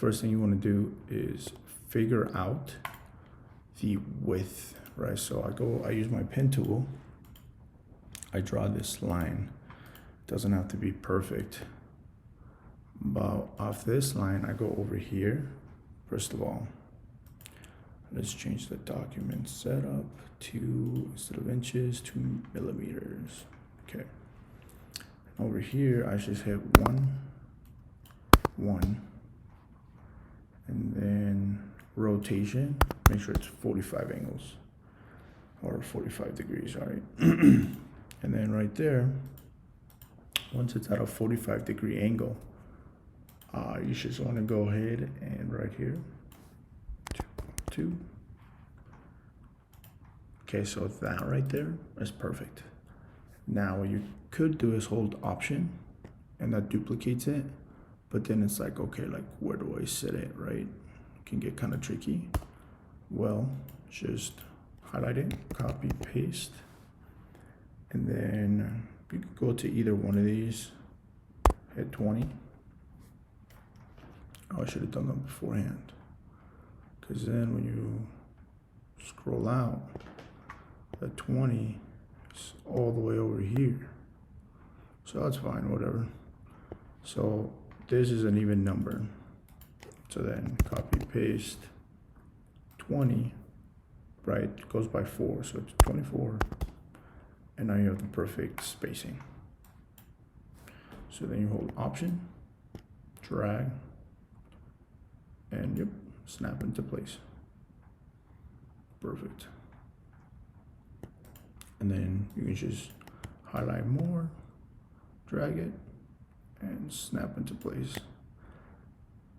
first thing you want to do is figure out the width, right? So I use my pen tool. I draw this line. Doesn't have to be perfect. But off this line, I go over here. First of all, let's change the document setup to, instead of inches, to millimeters. Okay. Over here, I just hit 1, and then rotation, make sure it's 45 angles, or 45 degrees, all right? And then right there, once it's at a 45-degree angle, you just want to go ahead and right here, 2. Okay, so that right there is perfect. Now what you could do is hold Option, and that duplicates it, but then it's like, okay, like where do I set it, right? It can get kind of tricky. Well, just highlight it, copy, paste, and then you can go to either one of these, hit 20. Oh, I should have done that beforehand, because then when you scroll out, the 20 is all the way over here. So that's fine, whatever. So this is an even number. So then copy, paste, 20, right? It goes by 4, so it's 24. And now you have the perfect spacing. So then you hold Option, drag, and yep, snap into place. Perfect. And then you can just highlight more, drag it, and snap into place.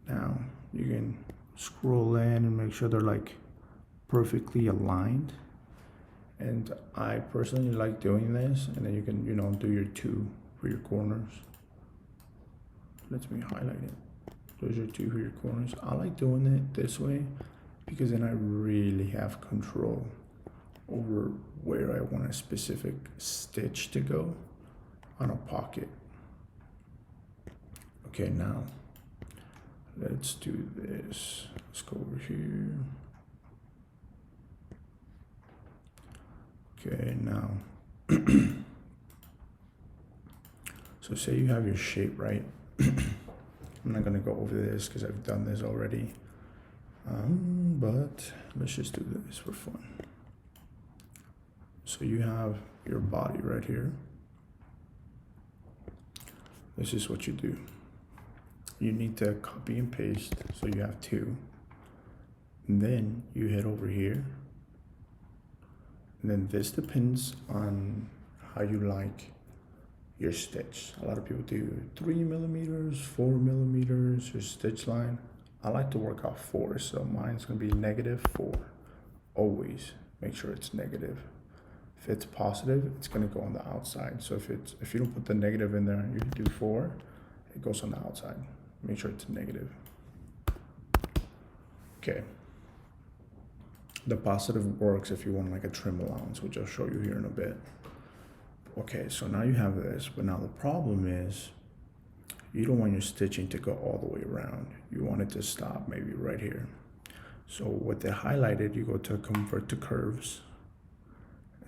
Now you can scroll in and make sure they're like perfectly aligned. And I personally like doing this, and then you can, you know, do your 2 for your corners. Let me highlight it. Those are 2 for your corners. I like doing it this way because then I really have control over where I want a specific stitch to go on a pocket. Okay, now let's do this. Let's go over here. Okay, now, so say you have your shape, right? I'm not gonna go over this because I've done this already, but let's just do this for fun. So you have your body right here. This is what you do. You need to copy and paste, so you have 2. And then you head over here. And then this depends on how you like your stitch. A lot of people do 3 millimeters, 4 millimeters, your stitch line. I like to work off 4, so mine's gonna be -4. Always make sure it's negative. If it's positive, it's gonna go on the outside. So if you don't put the negative in there, you do 4, it goes on the outside. Make sure it's negative. Okay. The positive works if you want like a trim allowance, which I'll show you here in a bit. Okay, so now you have this, but now the problem is you don't want your stitching to go all the way around. You want it to stop maybe right here. So with the highlighted, you go to convert to curves.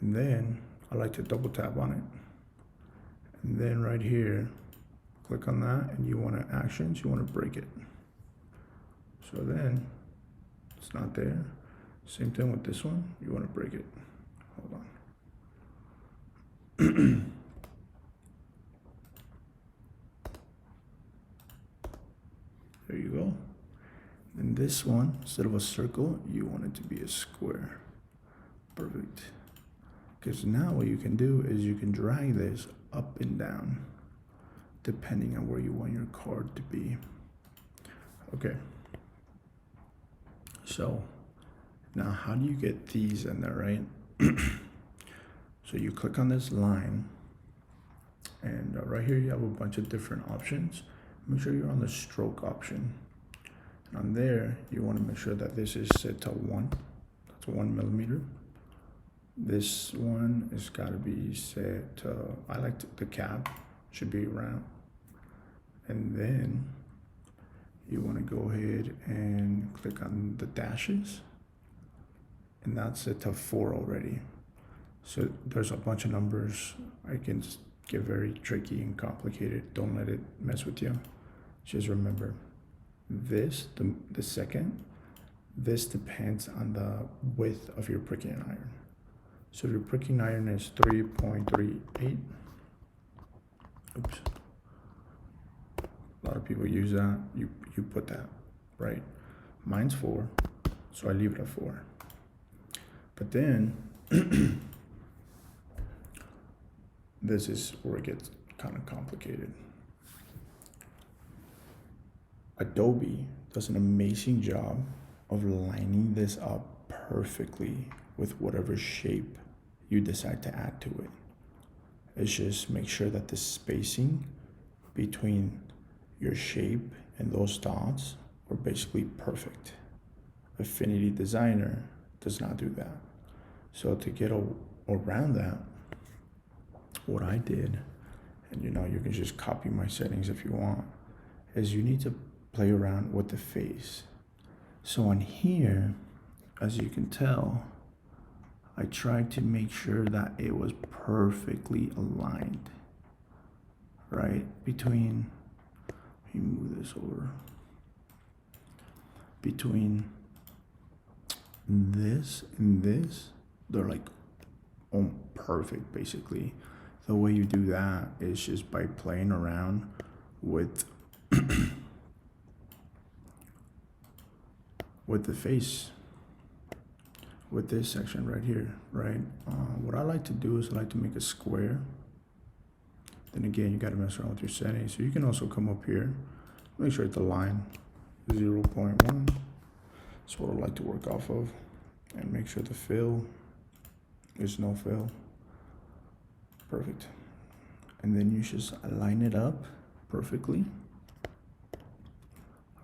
And then I like to double tap on it. And then right here, click on that, and you want to actions, you want to break it. So then it's not there. Same thing with this one, you want to break it. Hold on. There you go. And this one, instead of a circle, you want it to be a square. Perfect. Because now what you can do is you can drag this up and down depending on where you want your card to be. Okay. So now how do you get these in there, right? So you click on this line, and right here you have a bunch of different options. Make sure you're on the stroke option. And on there, you want to make sure that this is set to 1. That's 1 millimeter. This one has got to be set to, I like the cap, should be round. And then you want to go ahead and click on the dashes, and that's set to 4 already. So there's a bunch of numbers. I can get very tricky and complicated. Don't let it mess with you. Just remember this, the second, this depends on the width of your pricking iron. So if your pricking iron is 3.38, oops, a lot of people use that, you put that, right? Mine's 4, so I leave it at 4. But then, this is where it gets kind of complicated. Adobe does an amazing job of lining this up perfectly with whatever shape you decide to add to it. It's just make sure that the spacing between your shape and those dots are basically perfect. Affinity Designer does not do that. So to get around that, what I did, and you can just copy my settings if you want, is you need to play around with the face. So on here, as you can tell, I tried to make sure that it was perfectly aligned, right? Between, let me move this over, between this and this, they're like perfect basically. The way you do that is just by playing around with with the face, with this section right here, right? What I like to do is I like to make a square. Then again, you got to mess around with your settings. So you can also come up here, make sure it's the line 0.1. That's what I like to work off of, and make sure the fill is no fill. Perfect. And then you just line it up perfectly,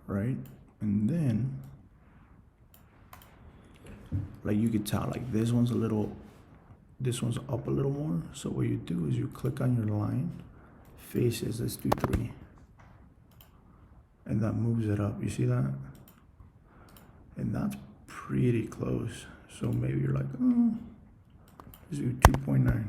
right? And then, like you could tell, like this one's up a little more. So what you do is you click on your line, faces, let's do 3. And that moves it up, you see that? And that's pretty close. So maybe you're like, oh, let's do 2.9.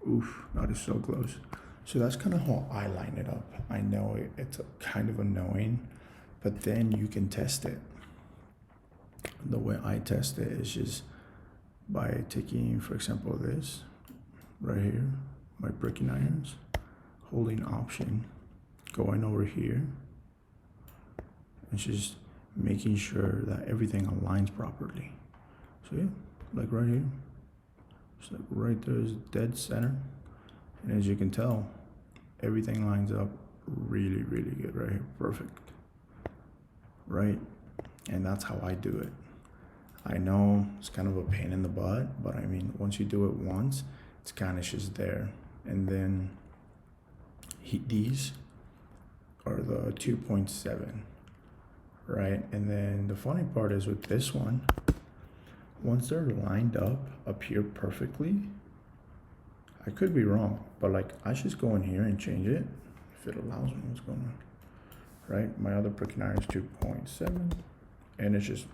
Oof, that is so close. So that's kind of how I line it up. I know it's kind of annoying, but then you can test it. The way I test it is just by taking, for example, this right here, my pricking irons, holding Option, going over here, and just making sure that everything aligns properly. So yeah, like right here, just like right there is dead center, and as you can tell, everything lines up really, really good right here, perfect, right? And that's how I do it. I know it's kind of a pain in the butt, but I mean, once you do it once, it's kind of just there. And then these are the 2.7, right? And then the funny part is with this one, once they're lined up here perfectly, I could be wrong, but like I just go in here and change it if it allows me. What's going on, right? My other pricking iron is 2.7, and it's just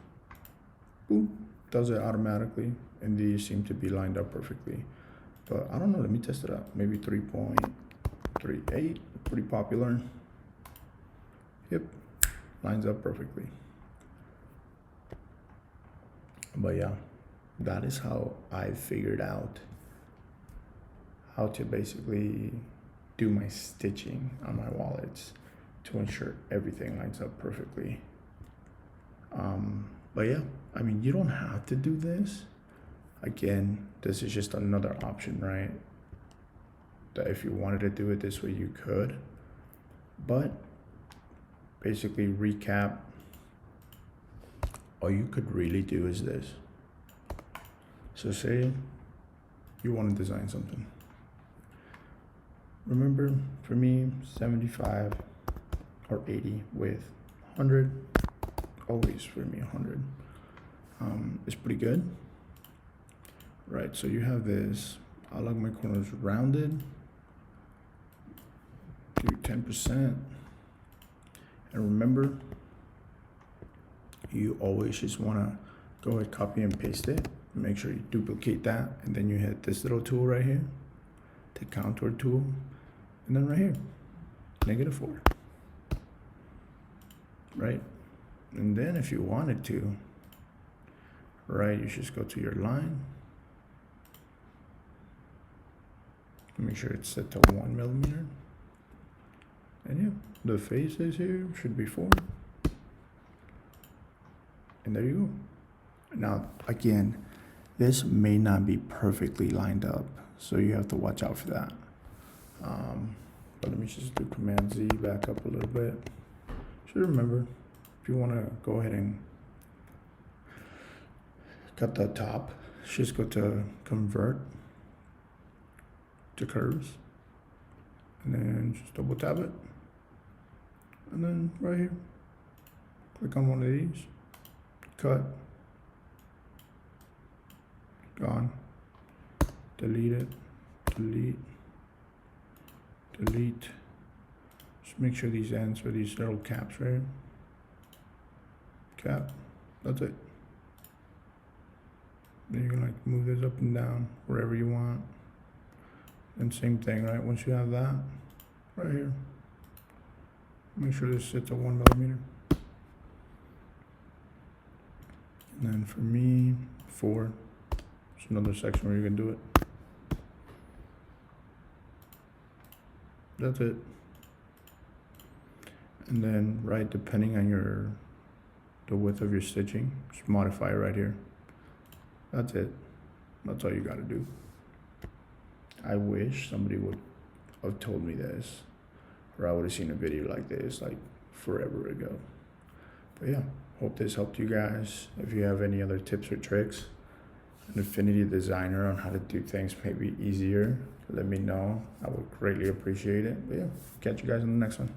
boop, does it automatically, and these seem to be lined up perfectly. But I don't know, let me test it out. Maybe 3.38, pretty popular. Yep, lines up perfectly. But yeah, that is how I figured out how to basically do my stitching on my wallets to ensure everything lines up perfectly. But yeah, I mean, you don't have to do this. Again, this is just another option, right? That if you wanted to do it this way, you could. But basically, recap, all you could really do is this. So say you want to design something. Remember, for me, 75 or 80 with 100, always for me 100 is pretty good, right? So you have this, I like my corners rounded, do 10%. And remember, you always just want to go ahead, copy and paste it. Make sure you duplicate that, and then you hit this little tool right here, the contour tool, and then right here, -4, right? And then if you wanted to, right, you just go to your line, make sure it's set to 1 millimeter, and yeah, the faces here should be 4, and there you go. Now again, this may not be perfectly lined up, so you have to watch out for that. But let me just do Command Z, back up a little bit. Should remember, if you want to go ahead and cut the top, just go to Convert to Curves, and then just double tap it, and then right here, click on one of these, cut, gone, delete it, delete, delete. Just make sure these ends are these little caps right here. Cap, that's it. Then you can like move this up and down wherever you want. And same thing, right? Once you have that, right here, make sure this sits at 1 millimeter. And then for me, 4. It's another section where you can do it. That's it. And then, right, depending on the width of your stitching, just modify it right here. That's it. That's all you gotta do. I wish somebody would have told me this, or I would have seen a video like this like forever ago. But yeah, hope this helped you guys. If you have any other tips or tricks, an Affinity designer on how to do things maybe easier, let me know. I would greatly appreciate it. But yeah, catch you guys in the next one.